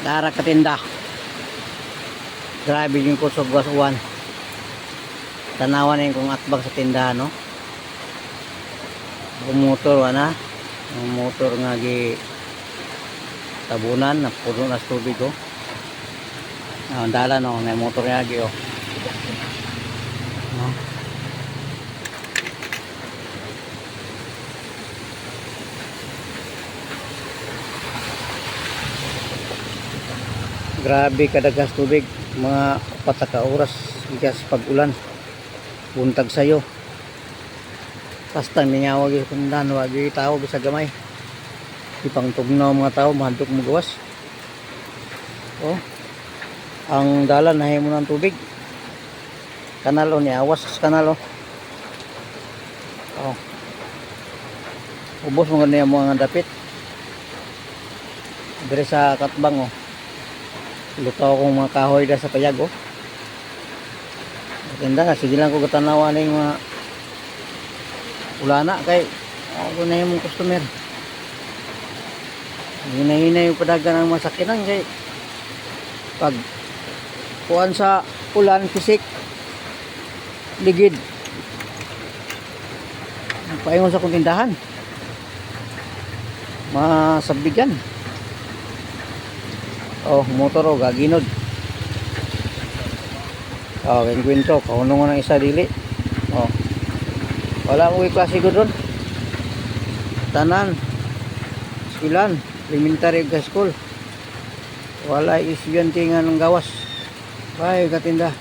Dara katinda. Grabe yung kusog basuan. Tanawan na yung kung atbag sa tindahan, no? Motor na. Ang motor nga gi tabunan na puno na sa tubig, oh. Ang dala, no? May motor nga gi, oh. No? Grabe kadagas tubig, mga 4 ka oras ikas pag-ulan buntag sayo. Basta ninyawag yung kundan, wag yung tao bisa gamay ipang tugnaw mga tao mahadok mo gawas. Oh, ang dalan nahay mo ng tubig, kanal, o ni awas sa kanal, oh. Ubos mo ganyan mga dapit dire sa katbang, oh. Lukaw akong mga kahoy da sa payag, oh. Maganda na, sige lang ko katanawa na yung mga ulana kay ako na yung customer. Hinahinay yung padagan ng masakinan kay pag kuhan sa ulan, pisik, ligid, paingon sa kong tindahan, masabigyan. Oh, motor, oh, gaginod. Oh, kaya kwento, kauno nga ng isa dili. Oh, wala mo yung klase ko doon. Tanan, silan, elementary high school. Wala estudyante nga ng gawas. Bye, katinda.